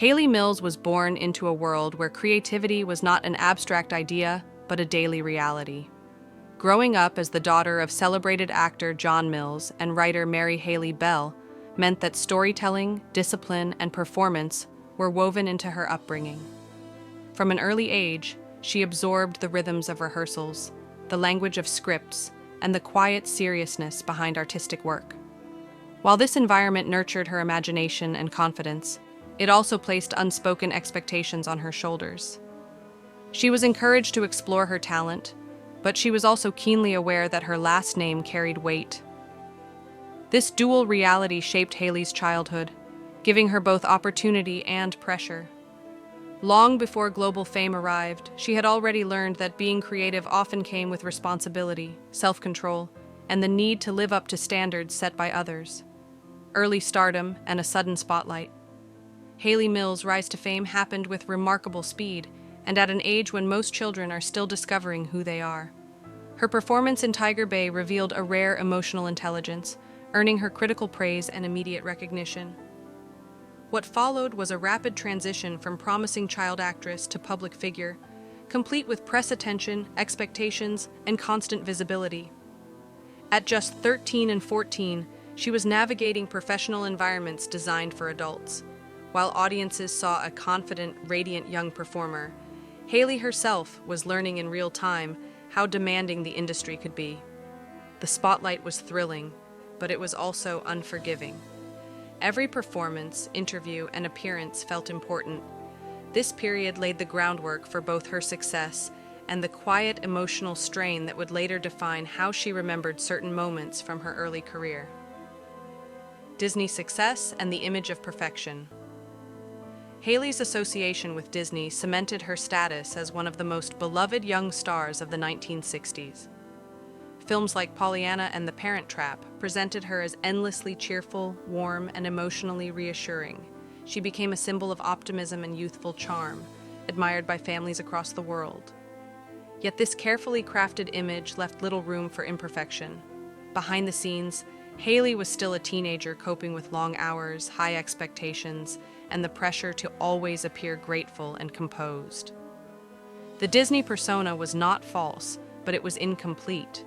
Hayley Mills was born into a world where creativity was not an abstract idea, but a daily reality. Growing up as the daughter of celebrated actor John Mills and writer Mary Hayley Bell meant that storytelling, discipline, and performance were woven into her upbringing. From an early age, she absorbed the rhythms of rehearsals, the language of scripts, and the quiet seriousness behind artistic work. While this environment nurtured her imagination and confidence, it also placed unspoken expectations on her shoulders. She was encouraged to explore her talent, but she was also keenly aware that her last name carried weight. This dual reality shaped Hayley's childhood, giving her both opportunity and pressure. Long before global fame arrived, she had already learned that being creative often came with responsibility, self-control, and the need to live up to standards set by others. Early stardom and a sudden spotlight. Hayley Mills' rise to fame happened with remarkable speed, and at an age when most children are still discovering who they are. Her performance in Tiger Bay revealed a rare emotional intelligence, earning her critical praise and immediate recognition. What followed was a rapid transition from promising child actress to public figure, complete with press attention, expectations, and constant visibility. At just 13 and 14, she was navigating professional environments designed for adults. While audiences saw a confident, radiant young performer, Hayley herself was learning in real time how demanding the industry could be. The spotlight was thrilling, but it was also unforgiving. Every performance, interview, and appearance felt important. This period laid the groundwork for both her success and the quiet emotional strain that would later define how she remembered certain moments from her early career. Disney's success and the image of perfection. Hayley's association with Disney cemented her status as one of the most beloved young stars of the 1960s. Films like Pollyanna and The Parent Trap presented her as endlessly cheerful, warm, and emotionally reassuring. She became a symbol of optimism and youthful charm, admired by families across the world. Yet this carefully crafted image left little room for imperfection. Behind the scenes, Hayley was still a teenager coping with long hours, high expectations, and the pressure to always appear grateful and composed. The Disney persona was not false, but it was incomplete.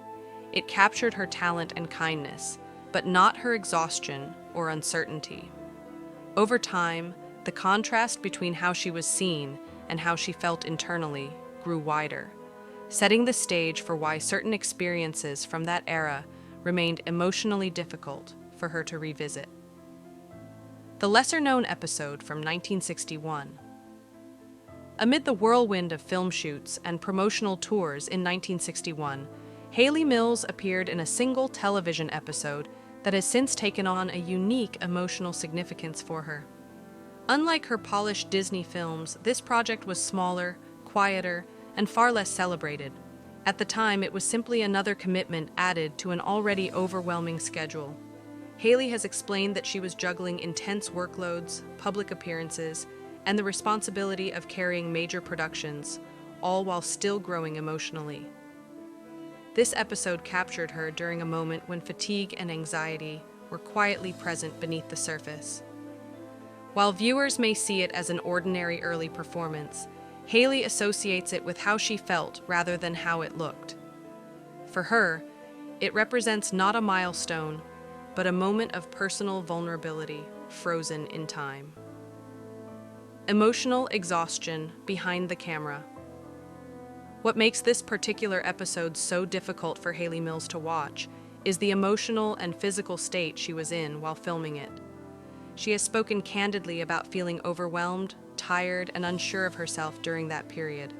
It captured her talent and kindness, but not her exhaustion or uncertainty. Over time, the contrast between how she was seen and how she felt internally grew wider, setting the stage for why certain experiences from that era remained emotionally difficult for her to revisit. The lesser-known episode from 1961. Amid the whirlwind of film shoots and promotional tours in 1961, Hayley Mills appeared in a single television episode that has since taken on a unique emotional significance for her. Unlike her polished Disney films, this project was smaller, quieter, and far less celebrated. At the time, it was simply another commitment added to an already overwhelming schedule. Hayley has explained that she was juggling intense workloads, public appearances, and the responsibility of carrying major productions, all while still growing emotionally. This episode captured her during a moment when fatigue and anxiety were quietly present beneath the surface. While viewers may see it as an ordinary early performance, Hayley associates it with how she felt rather than how it looked. For her, it represents not a milestone, but a moment of personal vulnerability frozen in time. Emotional exhaustion behind the camera. What makes this particular episode so difficult for Hayley Mills to watch is the emotional and physical state she was in while filming it. She has spoken candidly about feeling overwhelmed, tired, and unsure of herself during that period.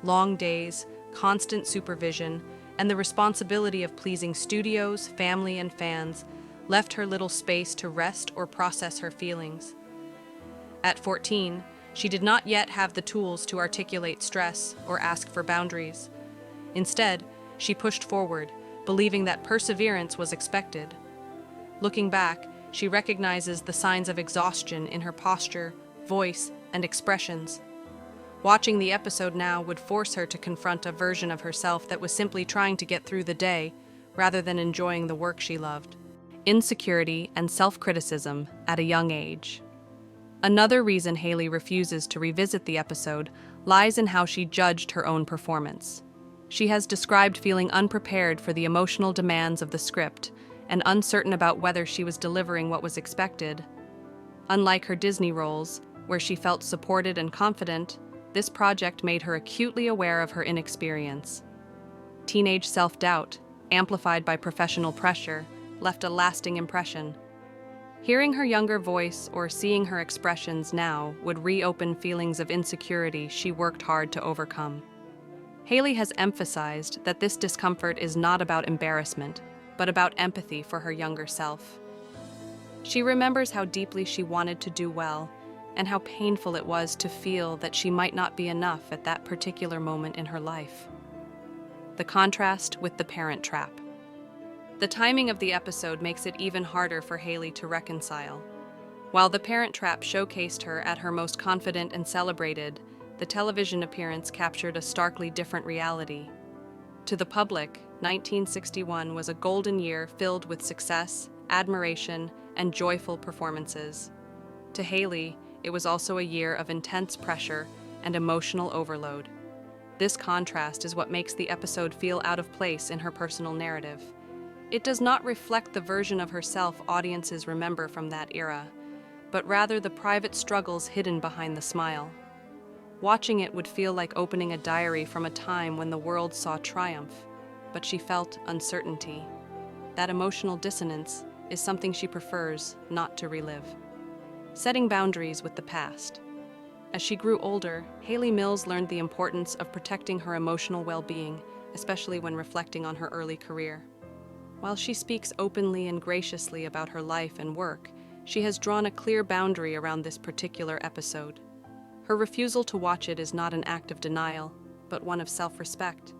Long days, constant supervision, and the responsibility of pleasing studios, family, and fans left her little space to rest or process her feelings. At 14, she did not yet have the tools to articulate stress or ask for boundaries. Instead, she pushed forward, believing that perseverance was expected. Looking back, she recognizes the signs of exhaustion in her posture, voice, and expressions. Watching the episode now would force her to confront a version of herself that was simply trying to get through the day, rather than enjoying the work she loved. Insecurity and self-criticism at a young age. Another reason Hayley refuses to revisit the episode lies in how she judged her own performance. She has described feeling unprepared for the emotional demands of the script and uncertain about whether she was delivering what was expected. Unlike her Disney roles, where she felt supported and confident, this project made her acutely aware of her inexperience. Teenage self-doubt, amplified by professional pressure, left a lasting impression. Hearing her younger voice or seeing her expressions now would reopen feelings of insecurity she worked hard to overcome. Hayley has emphasized that this discomfort is not about embarrassment, but about empathy for her younger self. She remembers how deeply she wanted to do well, and how painful it was to feel that she might not be enough at that particular moment in her life. The contrast with the parent trap. The timing of the episode makes it even harder for Hayley to reconcile. While The Parent Trap showcased her at her most confident and celebrated, the television appearance captured a starkly different reality. To the public, 1961 was a golden year filled with success, admiration, and joyful performances. To Hayley, it was also a year of intense pressure and emotional overload. This contrast is what makes the episode feel out of place in her personal narrative. It does not reflect the version of herself audiences remember from that era, but rather the private struggles hidden behind the smile. Watching it would feel like opening a diary from a time when the world saw triumph, but she felt uncertainty. That emotional dissonance is something she prefers not to relive. Setting boundaries with the past. As she grew older, Hayley Mills learned the importance of protecting her emotional well-being, especially when reflecting on her early career. While she speaks openly and graciously about her life and work, she has drawn a clear boundary around this particular episode. Her refusal to watch it is not an act of denial, but one of self-respect.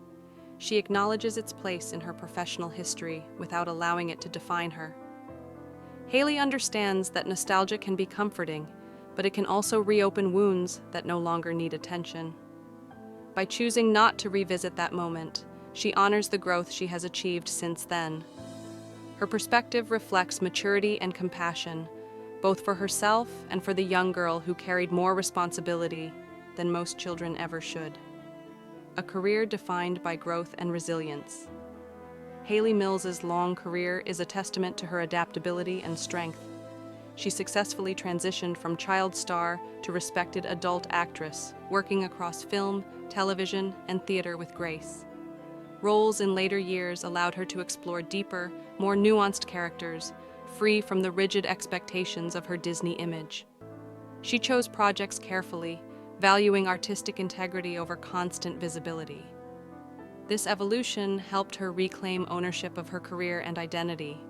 She acknowledges its place in her professional history without allowing it to define her. Hayley understands that nostalgia can be comforting, but it can also reopen wounds that no longer need attention. By choosing not to revisit that moment, she honors the growth she has achieved since then. Her perspective reflects maturity and compassion, both for herself and for the young girl who carried more responsibility than most children ever should. A career defined by growth and resilience. Hayley Mills's long career is a testament to her adaptability and strength. She successfully transitioned from child star to respected adult actress, working across film, television, and theater with grace. Roles in later years allowed her to explore deeper, more nuanced characters, free from the rigid expectations of her Disney image. She chose projects carefully, valuing artistic integrity over constant visibility. This evolution helped her reclaim ownership of her career and identity.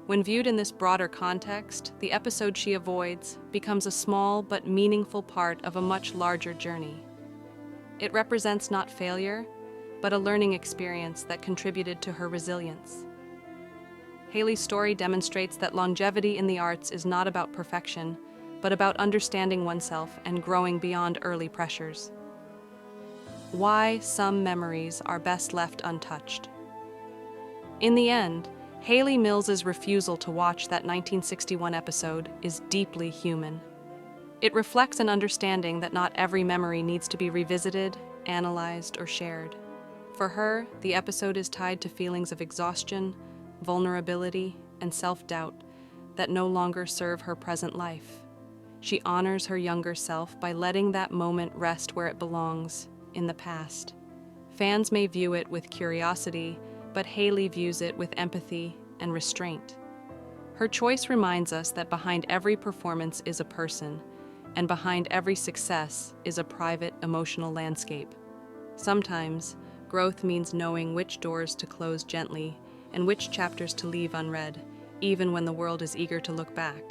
When viewed in this broader context, the episode she avoids becomes a small but meaningful part of a much larger journey. It represents not failure, but a learning experience that contributed to her resilience. Hayley's story demonstrates that longevity in the arts is not about perfection, but about understanding oneself and growing beyond early pressures. Why some memories are best left untouched. In the end, Hayley Mills's refusal to watch that 1961 episode is deeply human. It reflects an understanding that not every memory needs to be revisited, analyzed, or shared. For her, the episode is tied to feelings of exhaustion, vulnerability, and self-doubt that no longer serve her present life. She honors her younger self by letting that moment rest where it belongs, in the past. Fans may view it with curiosity, but Hayley views it with empathy and restraint. Her choice reminds us that behind every performance is a person, and behind every success is a private, emotional landscape. Sometimes, growth means knowing which doors to close gently and which chapters to leave unread, even when the world is eager to look back.